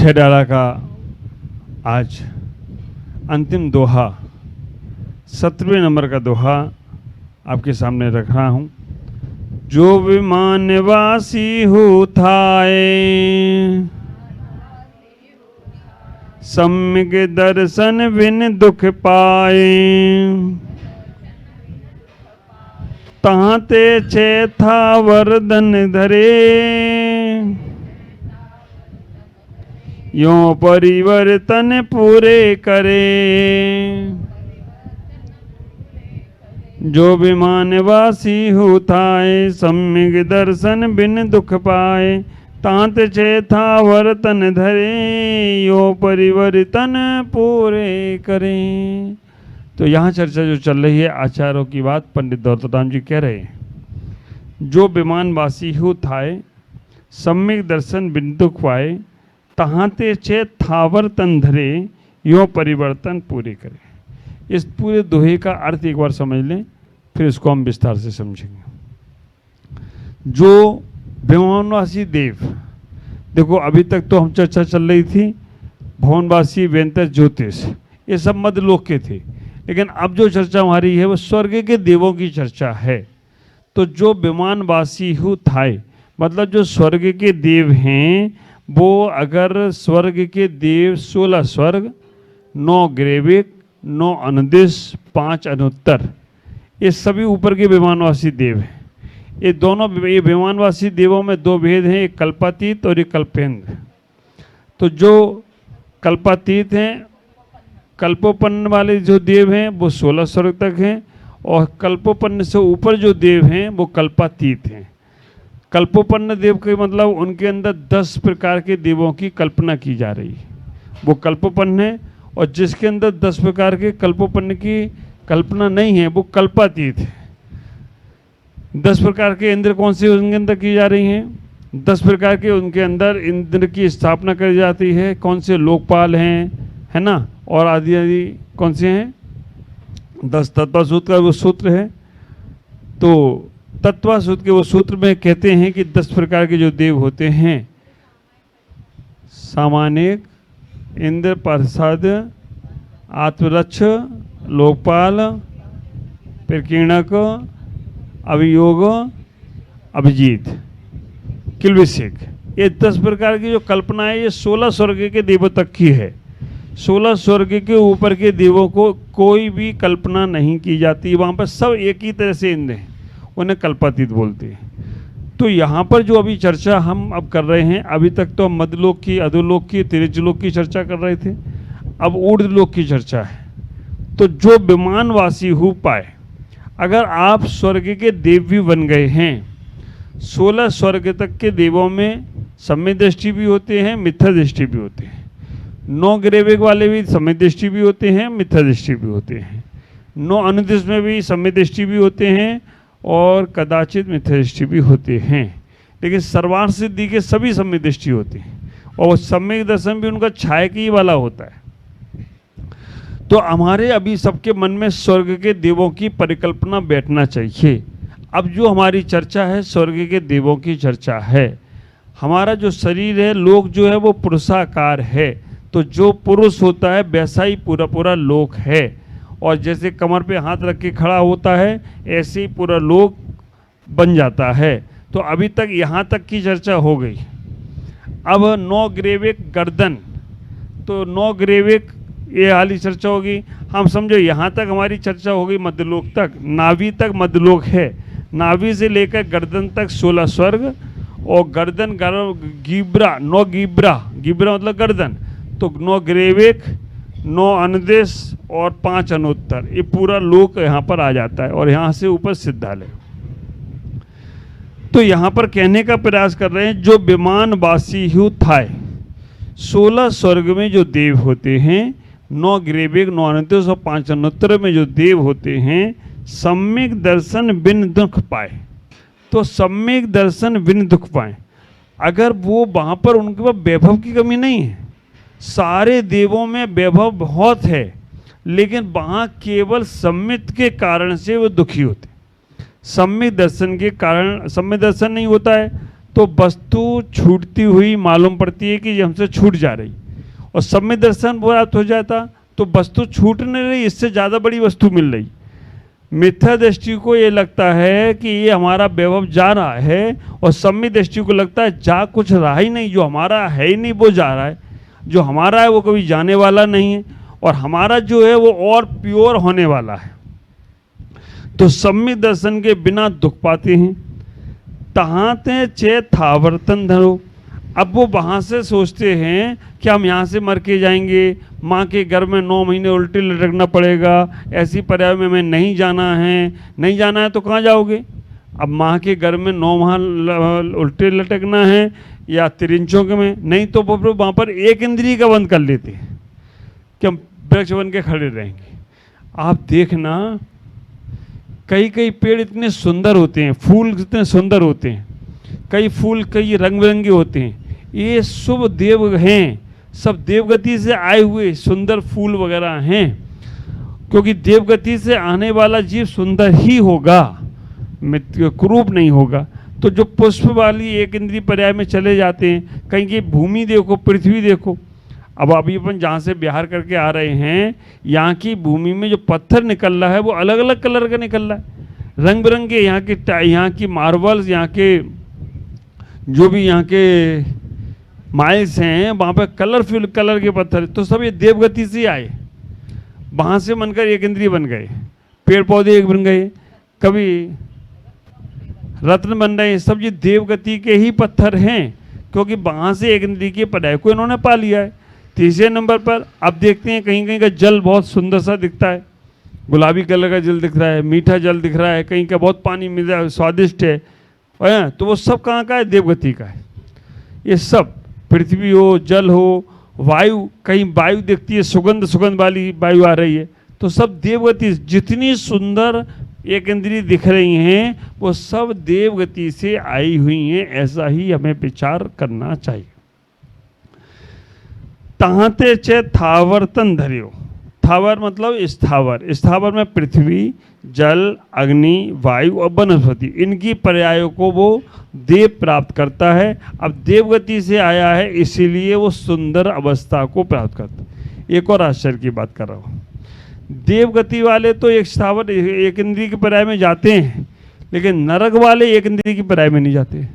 6 डाला का आज अंतिम दोहा 17वें नंबर का दोहा आपके सामने रख रहा हूँ। जो विमानवासी हो थाए सम्यक दर्शन बिन दुख पाए, ताते छे था वरदन धरे, यों परिवर्तन पूरे करे। जो विमानवासी होताए सम्यक दर्शन बिन दुख पाए, तांत छे था वर्तन धरे, यो परिवर्तन पूरे करें। तो यहाँ चर्चा जो चल रही है आचार्यों की बात पंडित दौलतराम जी कह रहे हैं। जो विमानवासी हो थाए सम्यक दर्शन बिन दुख पाए, तहाते छे थावर तन धरे, यो परिवर्तन पूरे करें। इस पूरे दोहे का अर्थ एक बार समझ लें, फिर इसको हम विस्तार से समझेंगे। जो विमानवासी देव, देखो अभी तक तो हम चर्चा चल रही थी भुवनवासी, वेंतस, ज्योतिष, ये सब मध्यलोक के थे, लेकिन अब जो चर्चा हमारी है वो स्वर्ग के देवों की चर्चा है। तो जो विमानवासी हो थाए मतलब जो स्वर्ग के देव हैं, वो अगर स्वर्ग के देव 16 स्वर्ग, 9 ग्रेविक, 9 अनुदिश, 5 अनुत्तर, ये सभी ऊपर के विमानवासी देव हैं। ये दोनों ये विमानवासी देवों में 2 भेद हैं, एक कल्पातीत और एक कल्पेंद्र। तो जो कल्पातीत हैं, कल्पोपन्न वाले जो देव हैं वो 16 स्वर्ग तक हैं, और कल्पोपन्न से ऊपर जो देव हैं वो कल्पातीत हैं। कल्पोपन्न देव के मतलब उनके अंदर 10 प्रकार के देवों की कल्पना की जा रही है, वो कल्पोपन्न है। और जिसके अंदर 10 प्रकार के कल्पोपन्न की कल्पना नहीं है वो कल्पातीत है। 10 प्रकार के इंद्र कौन से उनके अंदर की जा रही हैं? 10 प्रकार के उनके अंदर इंद्र की स्थापना करी जाती है। कौन से? लोकपाल हैं, है ना, और आदि आदि कौन से हैं? 10 तत्वा सूत्र का वो सूत्र है। तो तत्वा सूत्र के वो सूत्र में कहते हैं कि 10 प्रकार के जो देव होते हैं, सामानिक, इंद्र, प्रसाद, आत्मरक्ष, लोकपाल, प्रकीर्णक, अभियोग, अभिजीत, किल्विषिक, ये 10 प्रकार की जो कल्पना है ये 16 स्वर्ग के देवों तक की है। 16 स्वर्ग के ऊपर के देवों को कोई भी कल्पना नहीं की जाती, वहाँ पर सब एक ही तरह से इंद्र हैं, उन्हें कल्पातीत बोलते हैं। तो यहाँ पर जो अभी चर्चा हम अब कर रहे हैं, अभी तक तो हम मध्यलोक की, अधोलोक की, तिर्यलोक की चर्चा कर रहे थे, अब ऊर्ध्वलोक की चर्चा है। तो जो विमानवासी हो पाए, अगर आप स्वर्ग के देव भी बन गए हैं, 16 स्वर्ग तक के देवों में सम्य दृष्टि भी होते हैं, मिथ्या दृष्टि भी होते हैं। 9 ग्रेविक वाले भी सम्य दृष्टि भी होते हैं, मिथ्या दृष्टि भी होते हैं। 9 अनुदिश में भी सम्य दृष्टि भी होते हैं और कदाचित मिथ्या दृष्टि भी होते हैं, लेकिन सर्वार्थ सिद्धि के सभी सम्य दृष्टि होते हैं, और सम्यक दर्शन भी उनका छायकी वाला होता है। तो हमारे अभी सबके मन में स्वर्ग के देवों की परिकल्पना बैठना चाहिए। अब जो हमारी चर्चा है स्वर्ग के देवों की चर्चा है। हमारा जो शरीर है, लोक जो है वो पुरुषाकार है, तो जो पुरुष होता है वैसा ही पूरा पूरा लोक है, और जैसे कमर पे हाथ रख के खड़ा होता है ऐसे ही पूरा लोक बन जाता है। तो अभी तक यहाँ तक की चर्चा हो गई। अब 9 ग्रेविक गर्दन, तो 9 ग्रेविक ये हाली चर्चा होगी। हम समझो यहाँ तक हमारी चर्चा हो गई, मध्यलोक तक, नाभि तक मध्यलोक है, नाभि से लेकर गर्दन तक 16 स्वर्ग, और गर्दन गीब्रा, 9 गीब्रा, गीब्रा मतलब गर्दन, तो 9 ग्रेविक, 9 अनुदेश और 5 अनुत्तर, ये पूरा लोक यहाँ पर आ जाता है, और यहाँ से ऊपर सिद्धालय। तो यहाँ पर कहने का प्रयास कर रहे हैं, जो विमानवासी हु थाए, 16 स्वर्ग में जो देव होते हैं, 9 ग्रेविक, 9 अनुदेश और 5 अनुत्तर में जो देव होते हैं, सम्यक दर्शन बिन दुख पाए। तो सम्यक दर्शन बिन दुख पाए, अगर वो वहाँ पर उनके पास वैभव की कमी नहीं है, सारे देवों में वैभव बहुत है, लेकिन वहाँ केवल सम्यक के कारण से वो दुखी होते। सम्यक दर्शन के कारण, सम्यक दर्शन नहीं होता है तो वस्तु छूटती हुई मालूम पड़ती है कि ये हमसे छूट जा रही, और सम्यक दर्शन प्राप्त हो जाता तो वस्तु छूट नहीं रही, इससे ज़्यादा बड़ी वस्तु मिल रही। मिथ्या दृष्टि को ये लगता है कि ये हमारा वैभव जा रहा है, और सम्यक दृष्टि को लगता है जा कुछ रहा ही नहीं, जो हमारा है ही नहीं वो जा रहा है, जो हमारा है वो कभी जाने वाला नहीं है, और हमारा जो है वो और प्योर होने वाला है। तो सम्यक दर्शन के बिना दुख पाते हैं। तहाते चे थावर्तन धरो, अब वो वहाँ से सोचते हैं कि हम यहाँ से मर के जाएंगे, माँ के घर में 9 महीने उल्टी लटकना पड़ेगा, ऐसी पर्याय में हमें नहीं जाना है। नहीं जाना है तो कहाँ जाओगे? अब माँ के घर में 9 माह उल्टे लटकना है या तिरंचों के में, नहीं तो वहाँ पर एक इंद्रिय का बंद कर लेते हैं कि हम वृक्ष बन के खड़े रहेंगे। आप देखना कई कई पेड़ इतने सुंदर होते हैं, फूल इतने सुंदर होते हैं, कई फूल कई रंग बिरंगे होते हैं, ये शुभ देव हैं, सब देवगति से आए हुए सुंदर फूल वगैरह हैं, क्योंकि देवगति से आने वाला जीव सुंदर ही होगा, कुरूप नहीं होगा। तो जो पुष्प वाली एक इंद्रिय पर्याय में चले जाते हैं, कहीं की भूमि देखो, पृथ्वी देखो। अब अभी अपन जहाँ से बिहार करके आ रहे हैं, यहाँ की भूमि में जो पत्थर निकल रहा है वो अलग अलग कलर का निकल रहा है, रंग बिरंगे। यहाँ की मार्बल्स, यहाँ के जो भी यहाँ के माइल्स हैं, वहाँ पे कलरफुल कलर के पत्थर, तो सब ये देवगति से आए, वहाँ से बनकर एक इंद्रिय बन गए। पेड़ पौधे एक बन गए, कभी रत्न बन रहे, सब ये देवगति के ही पत्थर हैं, क्योंकि वहाँ से एक इंद्रिय के पर्याय को इन्होंने पा लिया है। तीसरे नंबर पर अब देखते हैं कहीं कहीं का जल बहुत सुंदर सा दिखता है, गुलाबी कलर का जल दिख रहा है, मीठा जल दिख रहा है, कहीं का बहुत पानी मिल रहा है, स्वादिष्ट है, तो वो सब कहाँ का है? देवगति का है। ये सब पृथ्वी हो, जल हो, वायु, कहीं वायु दिखती है, सुगंध वाली वायु आ रही है, तो सब देवगति। जितनी सुंदर एक इंद्रिय दिख रही हैं वो सब देवगति से आई हुई हैं, ऐसा ही हमें विचार करना चाहिए। ताहते चे थावर्तन धर्यो, थावर मतलब स्थावर, स्थावर में पृथ्वी, जल, अग्नि, वायु और वनस्पति, इनकी पर्यायों को वो देव प्राप्त करता है। अब देवगति से आया है इसीलिए वो सुंदर अवस्था को प्राप्त करता है। एक और आश्चर्य की बात कर रहा हूँ, देवगति वाले तो एक स्थावर एक इंद्रिय के पर्याय में जाते हैं, लेकिन नरक वाले एक इंद्रिय की पर्याय में नहीं जाते।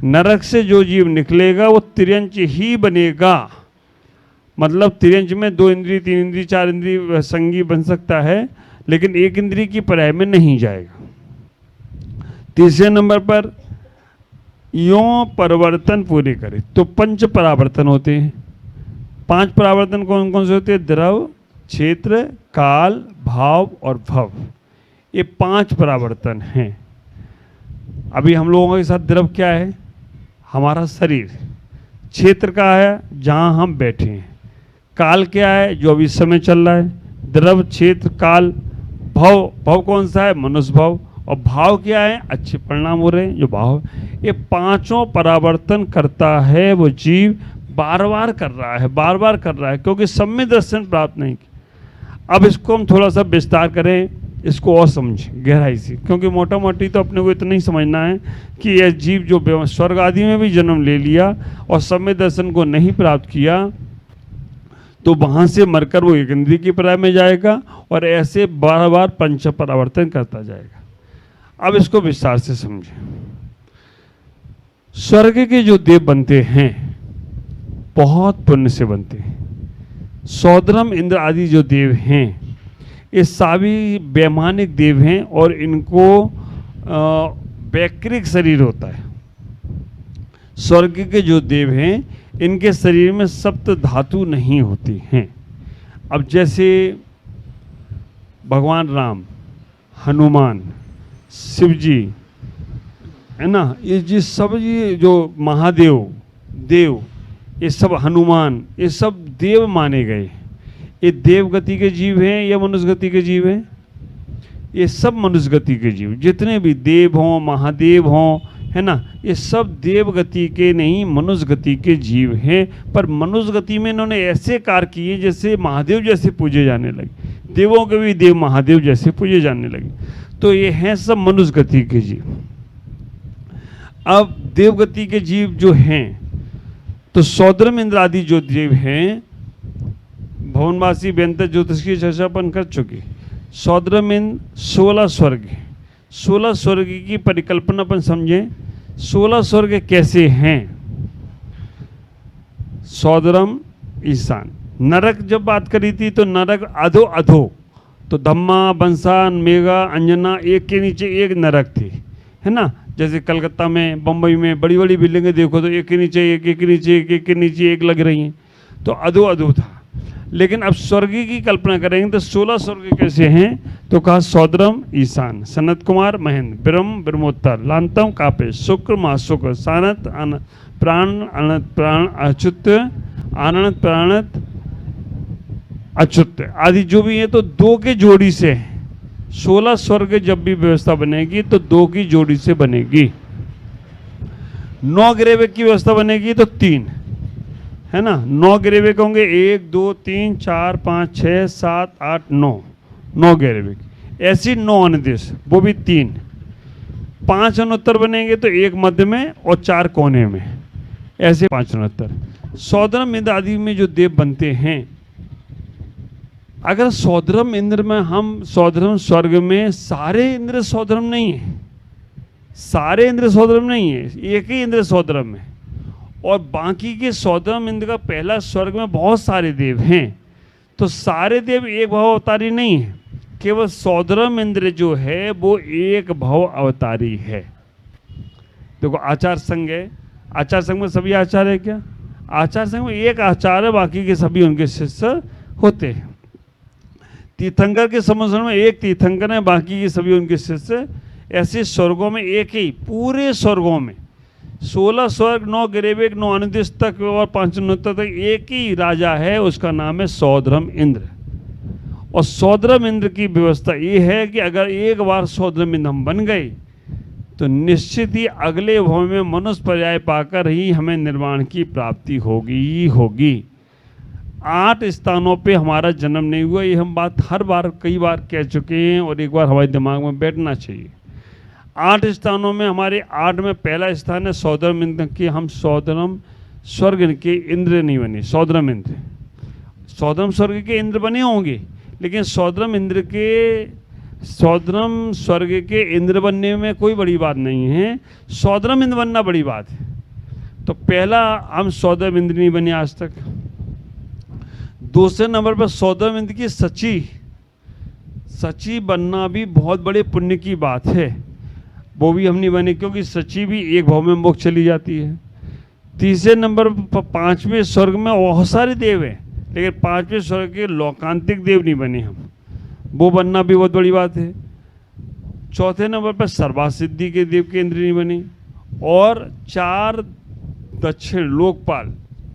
नरक से जो जीव निकलेगा वो तिर्यंच ही बनेगा, मतलब तिर्यंच में 2 इंद्रिय, 3 इंद्रिय, 4 इंद्रिय संगी बन सकता है, लेकिन एक इंद्रिय की पर्याय में नहीं जाएगा। तीसरे नंबर पर यों परिवर्तन पूरे करे, तो 5 परावर्तन होते हैं। 5 परावर्तन कौन कौन से होते हैं? द्रव, क्षेत्र, काल, भाव और भव, ये 5 परावर्तन हैं। अभी हम लोगों के साथ द्रव क्या है? हमारा शरीर। क्षेत्र का है जहाँ हम बैठे हैं। काल क्या है? जो अभी समय चल रहा है। द्रव, क्षेत्र, काल। भव, भव कौन सा है? मनुष्य भव। और भाव क्या है? अच्छे परिणाम हो रहे हैं जो भाव। ये 5 परावर्तन करता है वो जीव, बार बार कर रहा है, बार बार कर रहा है, क्योंकि सम्यक दर्शन प्राप्त नहीं किया। अब इसको हम थोड़ा सा विस्तार करें, इसको और समझें गहराई से, क्योंकि मोटा मोटी तो अपने को इतना ही समझना है कि यह जीव जो स्वर्ग आदि में भी जन्म ले लिया और सम्यक दर्शन को नहीं प्राप्त किया, तो वहाँ से मरकर वो एक इंद्रिय की पर्याय में जाएगा और ऐसे बार बार 5 परावर्तन करता जाएगा। अब इसको विस्तार से समझें। स्वर्ग के जो देव बनते हैं बहुत पुण्य से बनते हैं। सौद्रम, इंद्र आदि जो देव हैं ये सभी वैमानिक देव हैं और इनको वैकृत शरीर होता है। स्वर्ग के जो देव हैं इनके शरीर में सप्त धातु नहीं होती हैं। अब जैसे भगवान राम, हनुमान, शिव जी है ना, ये सब ये जो महादेव देव, ये सब हनुमान, ये सब देव माने गए। ये देव गति के जीव हैं या मनुष्य गति के जीव हैं? ये सब मनुष्य गति के जीव, जितने भी देव हों, महादेव हों, है ना, ये सब देव गति के नहीं मनुष्य गति के जीव हैं। पर मनुष्य गति में इन्होंने ऐसे कार्य किए जैसे महादेव जैसे पूजे जाने लगे। देवों के भी देव महादेव जैसे पूजे जाने लगे। तो ये हैं सब मनुष्य गति के जीव। अब देवगति के जीव जो हैं, तो सौद्रम इंद्र आदि जो जीव हैं, भवनवासी व्यंतर ज्योतिष की चर्चा अपन कर चुके। सौद्रम इंद्र 16 स्वर्ग, 16 स्वर्ग की परिकल्पना अपन समझें। 16 स्वर्ग कैसे हैं? सौद्रम, ईशान। नरक जब बात करी थी तो नरक अधो अधो, तो धम्मा, बंसा, मेघा, अंजना, एक के नीचे एक नरक थी, है ना। जैसे कलकत्ता में, बम्बई में बड़ी बड़ी बिल्डिंगें देखो तो एक के नीचे एक, एक के नीचे एक, एक के नीचे एक लग रही हैं, तो अधो अधो था। लेकिन अब स्वर्ग की कल्पना करेंगे तो 16 स्वर्ग कैसे हैं? तो कहा सौद्रम, ईशान, सनत कुमार, महेंद्र, ब्रह्म, ब्रह्मोत्तर, लांतम, कापे, शुक्र, महाशुक्र, सानत, प्राण, अनंत प्राण, अच्युत, आनंद प्राणत, अच्युत आदि जो भी है, तो दो के जोड़ी से 16 स्वर्ग जब भी व्यवस्था बनेगी तो दो की जोड़ी से बनेगी। 9 ग्रेविक की व्यवस्था बनेगी तो 3, है ना। 9 ग्रेविक होंगे, 1 2 3 4 5 6 7 8 9, 9 ग्रेविक। ऐसी 9 अनुदेश, वो भी 3। 5 अनुत्तर बनेंगे तो 1 मध्य में और 4 कोने में, ऐसे 5 अनुत्तर। सौद्रम इंद्र आदि में जो देव बनते हैं, अगर सौद्रम इंद्र में हम सौद्रम स्वर्ग में सारे इंद्र सौद्रम नहीं है, सारे इंद्र सौद्रम नहीं है, एक ही इंद्र सौद्रम है, और बाकी के सौद्रम इंद्र का पहला स्वर्ग में बहुत सारे देव हैं, तो सारे देव एक भव अवतारी नहीं है, केवल सौद्रम इंद्र जो है वो एक भव अवतारी है। देखो आचार संघ है, आचार संघ में सभी आचार्य है क्या? आचार संघ में एक आचार्य, बाकी के सभी उनके शिष्य होते हैं। तीर्थंकर के समुद्र में एक तीर्थंकर है, बाकी के सभी उनके शिष्य। ऐसे स्वर्गों में एक ही, पूरे स्वर्गों में 16 स्वर्ग, 9 ग्रेविक, 9 अनुदिश तक और 5 अनुत्तर तक एक ही राजा है, उसका नाम है सौद्रम इंद्र। और सौद्रम इंद्र की व्यवस्था ये है कि अगर एक बार सौद्रम इंद्र हम बन गए तो निश्चित ही अगले भव में मनुष्य पर्याय पाकर ही हमें निर्वाण की प्राप्ति होगी ही होगी। 8 स्थानों पे हमारा जन्म नहीं हुआ, ये हम बात हर बार कई बार कह चुके हैं और एक बार हमारे दिमाग में बैठना चाहिए। 8 स्थानों में हमारे 8 में पहला स्थान है सौद्रम इंद्र की। हम सौद्रम स्वर्ग के इंद्र नहीं बने, सौद्रम इंद्र। सौद्रम स्वर्ग के इंद्र बने होंगे, लेकिन सौद्रम इंद्र के, सौद्रम स्वर्ग के इंद्र बनने में कोई बड़ी बात नहीं है, सौद्रम इंद्र बनना बड़ी बात है। तो पहला हम सौद्रम इंद्र नहीं बने आज तक। दूसरे नंबर पर सौद्रम इंद्र की सची बनना भी बहुत बड़े पुण्य की बात है, वो भी हम नहीं बने, क्योंकि सची भी एक भाव में मोक्ष चली जाती है। तीसरे नंबर पर 5वें स्वर्ग में बहुत सारे देव हैं, लेकिन 5वें स्वर्ग के लौकांतिक देव नहीं बने हम, वो बनना भी बहुत बड़ी बात है। चौथे नंबर पर सर्वासिद्धि के देव के इंद्र नहीं बने। और 4 दक्षिण लोकपाल,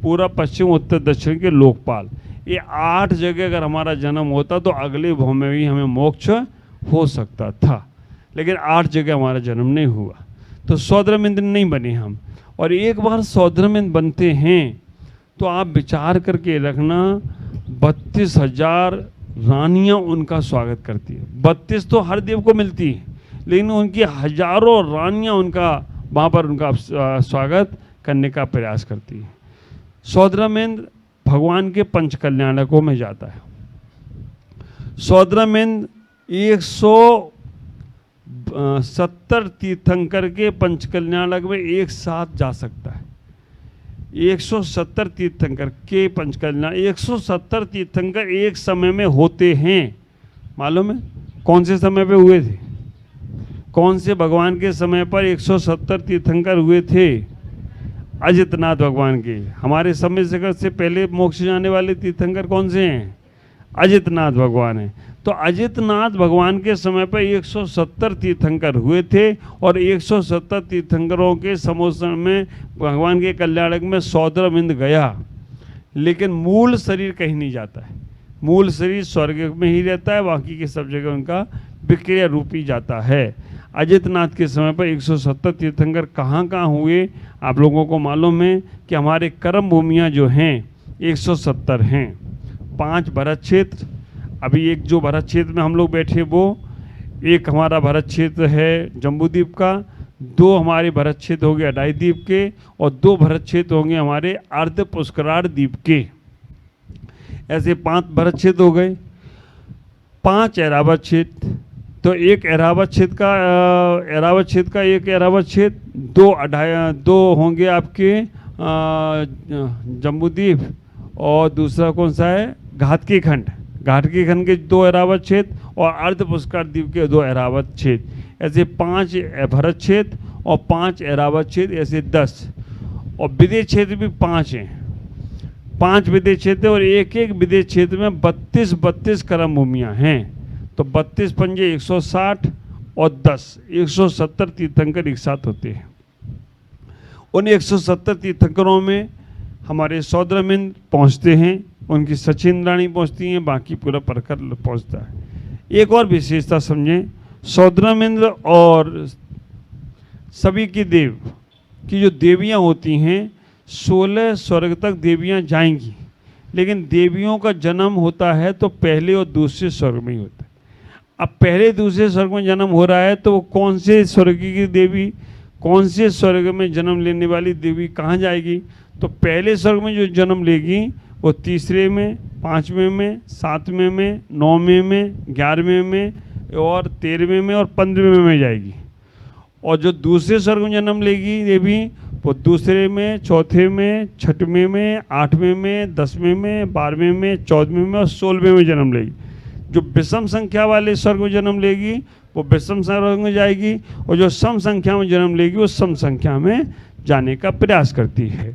पूरा पश्चिम उत्तर दक्षिण के लोकपाल, ये 8 जगह अगर हमारा जन्म होता तो अगले भव में भी हमें मोक्ष हो सकता था, लेकिन 8 जगह हमारा जन्म नहीं हुआ, तो सौद्रम इंद्र नहीं बने हम। और एक बार सौद्रम इंद्र बनते हैं तो आप विचार करके रखना, 32,000 रानियां उनका स्वागत करती है। 32 तो हर देव को मिलती है, लेकिन उनकी हजारों रानियां उनका वहाँ पर उनका स्वागत करने का प्रयास करती है। सौद्रम इंद्र भगवान के पंच कल्याणकों में जाता है। सौद्रम इंद्र 170 तीर्थंकर के पंच कल्याणक में एक साथ जा सकता है। 170 तीर्थंकर के पंच कल्याण, 170 तीर्थंकर एक समय में होते हैं। मालूम है कौन से समय पे हुए थे? कौन से भगवान के समय पर 170 तीर्थंकर हुए थे? अजितनाथ भगवान के। हमारे समय से पहले मोक्ष जाने वाले तीर्थंकर कौन से हैं? अजितनाथ भगवान हैं। तो अजितनाथ भगवान के समय पर 170 तीर्थंकर हुए थे, और 170 तीर्थंकरों के समोसन में भगवान के कल्याणक में सौद्रम इंद्र गया, लेकिन मूल शरीर कहीं नहीं जाता है। मूल शरीर स्वर्ग में ही रहता है, बाकी के सब जगह उनका विक्रिया रूपी जाता है। अजितनाथ के समय पर 170 तीर्थंकर कहाँ कहाँ हुए आप लोगों को मालूम है कि हमारे कर्म भूमियाँ जो हैं 170 हैं। 5 भरत क्षेत्र, अभी एक जो भरत क्षेत्र में हम लोग बैठे वो एक हमारा भरत क्षेत्र है जम्बूद्वीप का, 2 हमारे भरत क्षेत्र हो गए अडाई द्वीप के, और 2 भरत क्षेत्र होंगे हमारे अर्ध पुष्करार द्वीप के। ऐसे 5 भरत क्षेत्र हो गए। 5 एरावत क्षेत्र, तो एक एरावत क्षेत्र का एक एरावत क्षेत्र, 2 होंगे आपके जम्बूद्वीप, और दूसरा कौन सा है घाटकी खंड के 2 एरावत क्षेत्र, और अर्ध पुष्कर द्वीप के 2 एरावत क्षेत्र। ऐसे 5 भरत क्षेत्र और 5 एरावत क्षेत्र, ऐसे 10। और विदेश क्षेत्र भी 5 हैं, 5 विदेश क्षेत्र, और एक विदेश क्षेत्र में 32 कर्म भूमियाँ हैं। तो 32 पंजे 160 और 10 170 तीर्थंकर एक साथ होते हैं। उन 170 तीर्थंकरों में हमारे सौद्रमिंद पहुँचते हैं, उनकी सचिंद्राणी पहुँचती हैं, बाकी पूरा परकर पहुँचता है। एक और विशेषता समझें, सौद्रमिंद्र और सभी की देव की जो देवियाँ होती हैं 16 स्वर्ग तक देवियाँ जाएंगी, लेकिन देवियों का जन्म होता है तो पहले और दूसरे स्वर्ग में ही होता है। अब पहले दूसरे स्वर्ग में जन्म हो रहा है तो वो कौन से स्वर्ग की देवी, कौन से स्वर्ग में जन्म लेने वाली देवी कहाँ जाएगी? तो पहले स्वर्ग में जो जन्म लेगी वो तीसरे में, 5वें में, 7वें में, 9वें में, 11वें में और 13वें में और 15वें में जाएगी। और जो दूसरे स्वर्ग में जन्म लेगी देवी वो दूसरे में, चौथे में, 6वें में, 8वें में, 10वें में, 12वें में, 14वें में और 16वें में जन्म लेगी। जो विषम संख्या वाले स्वर्ग में जन्म लेगी वो विषम स्वर्ग में जाएगी, और जो सम संख्या में जन्म लेगी वो सम संख्या में जाने का प्रयास करती है।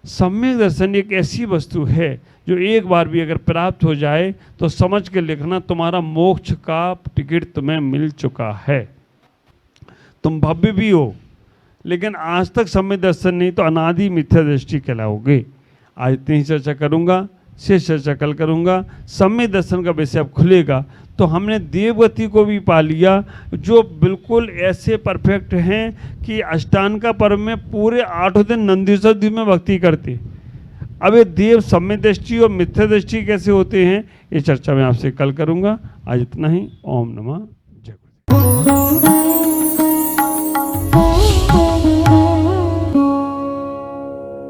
सम्यक दर्शन एक ऐसी वस्तु है जो एक बार भी अगर प्राप्त हो जाए तो समझ के लिखना, तुम्हारा मोक्ष का टिकट तुम्हें मिल चुका है। तुम भव्य भी हो, लेकिन आज तक सम्यक दर्शन नहीं तो अनादि मिथ्या दृष्टि कहलाओगे। आज इतनी ही चर्चा करूंगा, शेष चर्चा कल करूंगा। सम्यक दर्शन का विषय अब खुलेगा। तो हमने देवगति को भी पा लिया, जो बिल्कुल ऐसे परफेक्ट हैं कि अष्टांग का पर्व में पूरे 8 दिन नंदीश्वर द्वीप में भक्ति करते। अब ये देव सम्यक दृष्टि और मिथ्या दृष्टि कैसे होते हैं, ये चर्चा मैं आपसे कल करूंगा। आज इतना ही। ओम नमः।